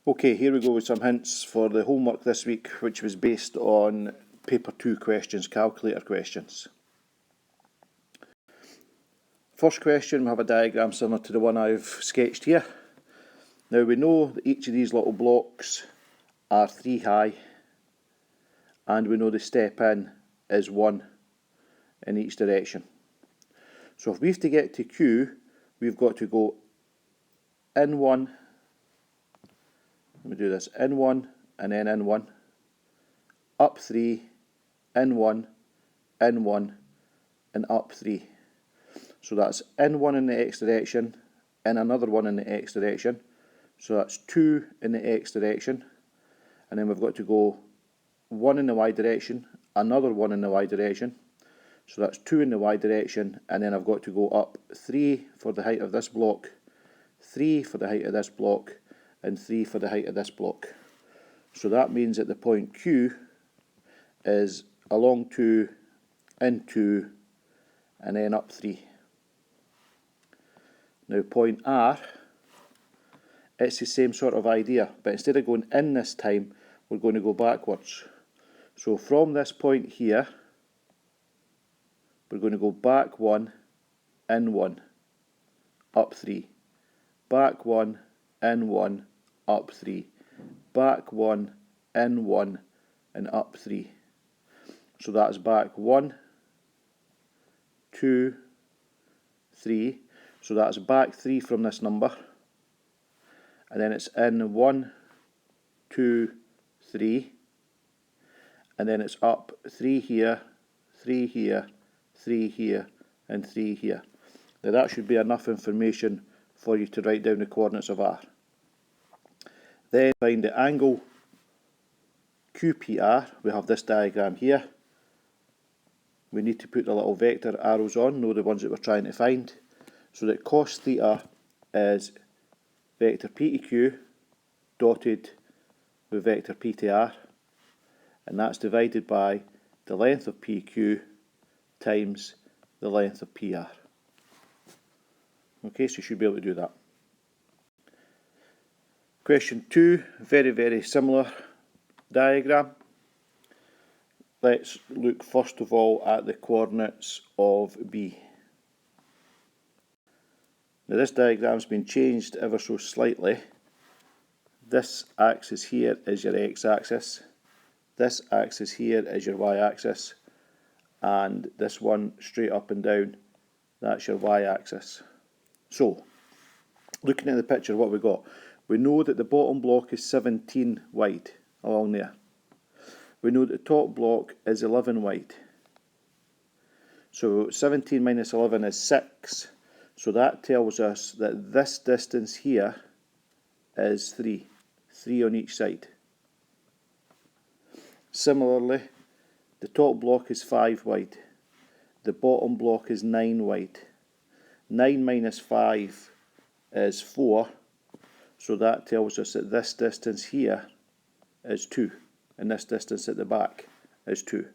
Okay, here we go with some hints for the homework this week, which was based on paper 2 questions, calculator questions. First question, we have a diagram similar to the one I've sketched here. Now we know that each of these little blocks are 3 high, and we know the step in is 1 in each direction. So if we have to get to Q, we've got to go in 1, let me do this, in 1 and then in 1, up 3, in 1, in 1 and up 3. So that's in 1 in the x direction, in another 1 in the x direction, so that's 2 in the x direction, and then we've got to go 1 in the y direction, another 1 in the y direction, so that's 2 in the y direction, and then I've got to go up 3 for the height of this block, 3 for the height of this block, and 3 for the height of this block. So that means that the point Q is along 2, in 2, and then up 3. Now point R, it's the same sort of idea, but instead of going in this time, we're going to go backwards. So from this point here, we're going to go back 1, in 1, up 3. Back 1, in 1, up 3. Back 1, in 1, and up 3. So that's back 1, 2, 3. So that's back 3 from this number. And then it's in 1, 2, 3. And then it's up 3 here, 3 here, 3 here, and 3 here. Now that should be enough information for you to write down the coordinates of R. Then find the angle QPR. We have this diagram here. We need to put the little vector arrows on, know the ones that we're trying to find. So that cos theta is vector P to Q dotted with vector P to R, and that's divided by the length of PQ times the length of PR. Okay, so you should be able to do that. Question 2, very similar diagram. Let's look first of all at the coordinates of B. Now this diagram's been changed ever so slightly. This axis here is your x-axis, this axis here is your y-axis, and this one straight up and down, that's your y-axis. So, looking at the picture, what we got? We know that the bottom block is 17 wide along there. We know that the top block is 11 wide. So 17 minus 11 is 6. So that tells us that this distance here is 3. 3 on each side. Similarly, the top block is 5 wide. The bottom block is 9 wide. 9 minus 5 is 4. So that tells us that this distance here is 2. And this distance at the back is 2.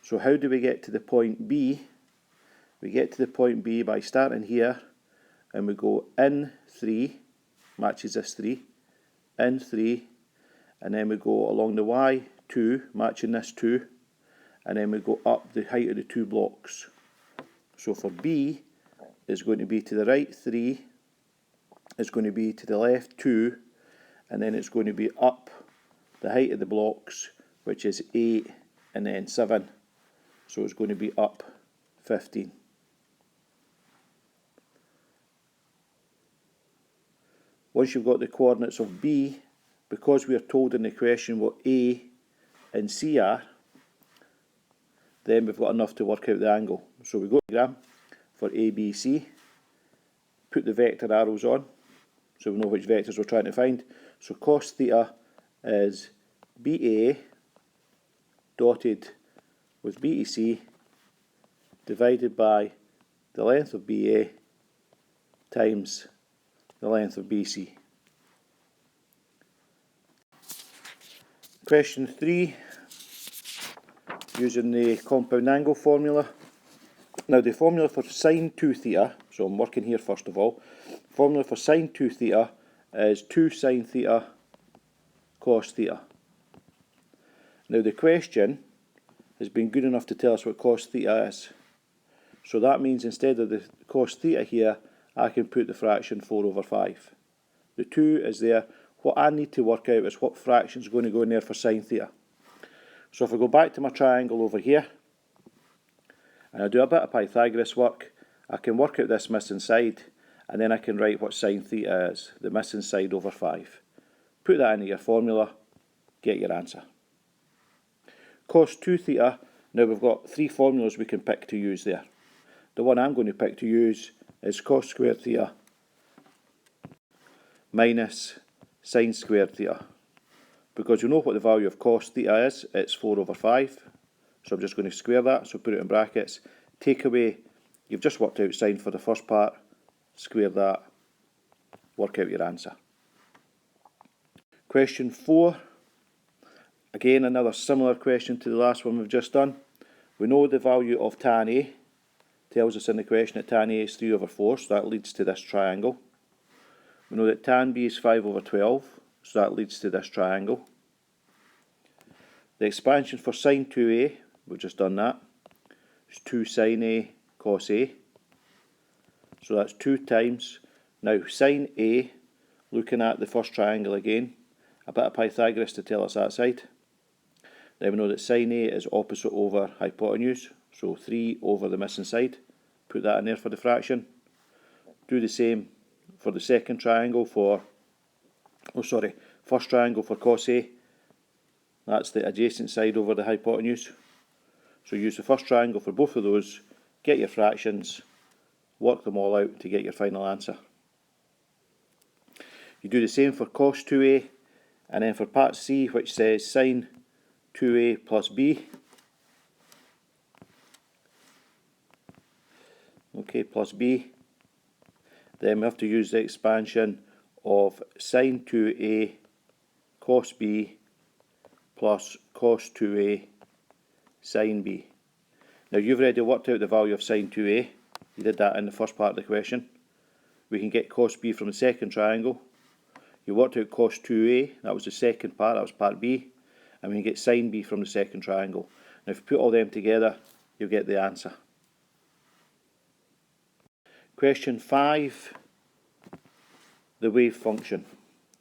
So how do we get to the point B? We get to the point B by starting here, and we go in 3, matches this 3, in 3, and then we go along the Y2, matching this 2, and then we go up the height of the 2 blocks. So for B, it's going to be to the right 3, it's going to be to the left 2, and then it's going to be up the height of the blocks, which is 8 and then 7. So it's going to be up 15. Once you've got the coordinates of B, because we are told in the question what A and C are, then we've got enough to work out the angle. So we go to the diagram for ABC, put the vector arrows on, so we know which vectors we're trying to find. So cos theta is BA dotted with BEC divided by the length of BA times the length of BC. Question 3, using the compound angle formula. Now the formula for sine 2 theta, so I'm working here first of all, formula for sine 2 theta is 2 sine theta cos theta. Now the question has been good enough to tell us what cos theta is. So that means instead of the cos theta here, I can put the fraction 4 over 5. The 2 is there. What I need to work out is what fraction is going to go in there for sine theta. So if I go back to my triangle over here, and I do a bit of Pythagoras work, I can work out this missing side, and then I can write what sine theta is, the missing side over 5. Put that into your formula, get your answer. Cos 2 theta, now we've got 3 formulas we can pick to use there. The one I'm going to pick to use is cos squared theta minus sine squared theta. Because you know what the value of cos theta is, it's 4 over 5. So I'm just going to square that, so put it in brackets. Take away, you've just worked out sine for the first part, square that, work out your answer. Question 4. Again, another similar question to the last one we've just done. We know the value of tan A. Tells us in the question that tan A is 3 over 4, so that leads to this triangle. We know that tan B is 5 over 12, so that leads to this triangle. The expansion for sine 2A, we've just done that, is 2 sine A cos A. So that's 2 times. Now sine A, looking at the first triangle again, a bit of Pythagoras to tell us that side. Then we know that sine A is opposite over hypotenuse, so 3 over the missing side. Put that in there for the fraction. Do the same for the second triangle first triangle for cos A. That's the adjacent side over the hypotenuse. So use the first triangle for both of those, get your fractions, work them all out to get your final answer. You do the same for cos 2A, and then for part C, which says sine 2A plus B. Okay, plus B. Then we have to use the expansion of sine 2A cos B plus cos 2A sine B. Now you've already worked out the value of sine 2A. You did that in the first part of the question. We can get cos B from the second triangle. You worked out cos 2A, that was the second part, that was part B. And we can get sine B from the second triangle. Now if you put all them together, you'll get the answer. Question 5, the wave function.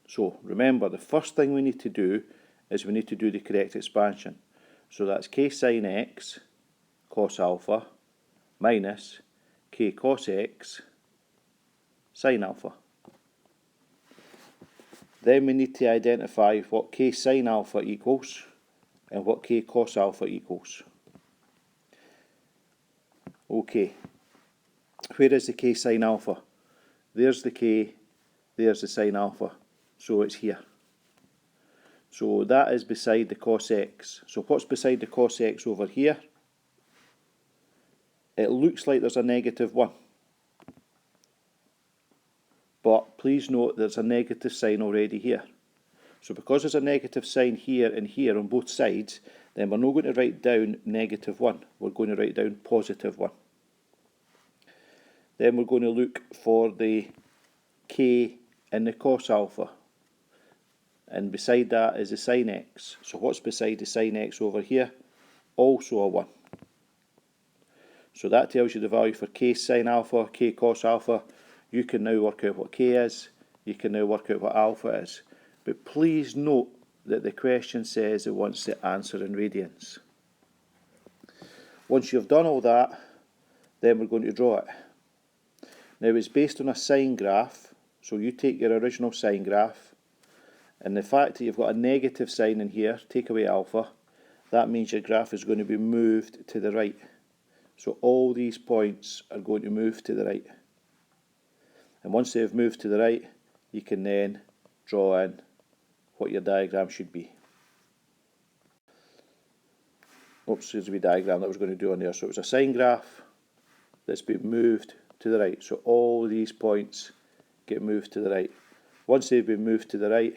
So remember, the first thing we need to do is we need to do the correct expansion. So that's k sine x cos alpha minus k cos x sine alpha. Then we need to identify what k sine alpha equals and what k cos alpha equals. Okay, where is the k sine alpha? There's the k, there's the sine alpha, so it's here. So that is beside the cos x. So what's beside the cos x over here? It looks like there's a negative 1. But please note there's a negative sign already here. So because there's a negative sign here and here on both sides, then we're not going to write down negative 1. We're going to write down positive 1. Then we're going to look for the k in the cos alpha. And beside that is the sine x. So what's beside the sine x over here? Also a 1. So that tells you the value for k sine alpha, k cos alpha. You can now work out what k is. You can now work out what alpha is. But please note that the question says it wants the answer in radians. Once you've done all that, then we're going to draw it. Now it's based on a sine graph. So you take your original sine graph, and the fact that you've got a negative sign in here, take away alpha, that means your graph is going to be moved to the right. So all these points are going to move to the right. And once they've moved to the right, you can then draw in what your diagram should be. Oops, there's a wee diagram that I was going to do on there. So it was a sine graph that's been moved to the right. So all these points get moved to the right. Once they've been moved to the right,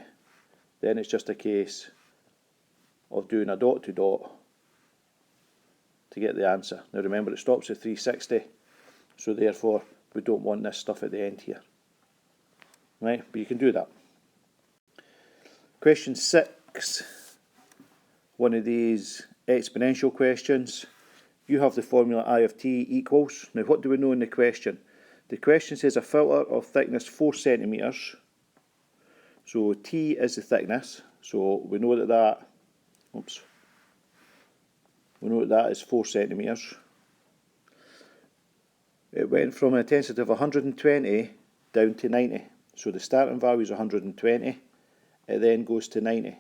then it's just a case of doing a dot to dot to get the answer. Now remember, it stops at 360, so therefore we don't want this stuff at the end here. Right, but you can do that. Question 6, one of these exponential questions. You have the formula I of t equals. Now what do we know in the question? The question says a filter of thickness 4 centimetres. So t is the thickness. So we know that is 4 centimetres. It went from an intensity of 120 down to 90. So the starting value is 120. It then goes to 90.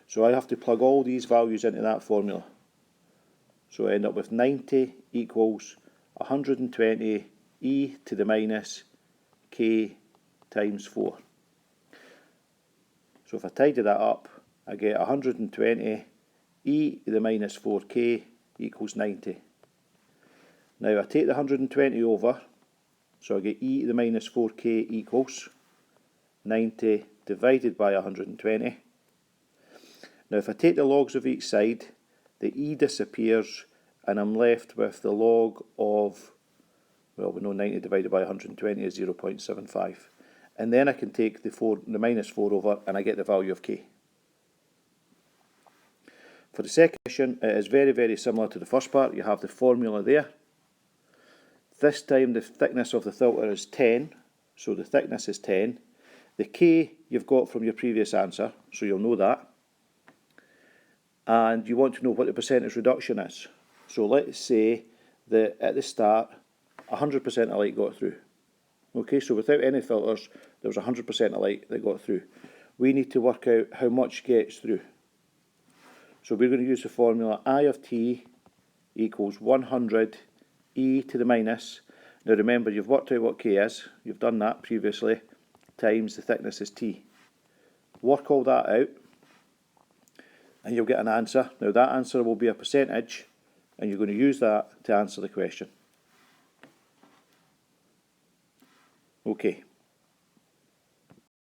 So I have to plug all these values into that formula. So I end up with 90 equals 120 e to the minus k times 4. So if I tidy that up, I get 120 e to the minus 4k equals 90. Now I take the 120 over, so I get e to the minus 4k equals 90 divided by 120. Now if I take the logs of each side, the e disappears and I'm left with the log of, well, we know 90 divided by 120 is 0.75. And then I can take the minus 4 over and I get the value of k. For the second question, it is very, very similar to the first part. You have the formula there. This time the thickness of the filter is 10, so the thickness is 10. The k you've got from your previous answer, so you'll know that. And you want to know what the percentage reduction is. So let's say that at the start 100% of light got through. Okay, so without any filters there was 100% of light that got through. We need to work out how much gets through. So we're going to use the formula I of t equals 100 e to the minus. Now remember, you've worked out what k is, you've done that previously, times the thickness is t. Work all that out and you'll get an answer. Now that answer will be a percentage and you're going to use that to answer the question. Okay.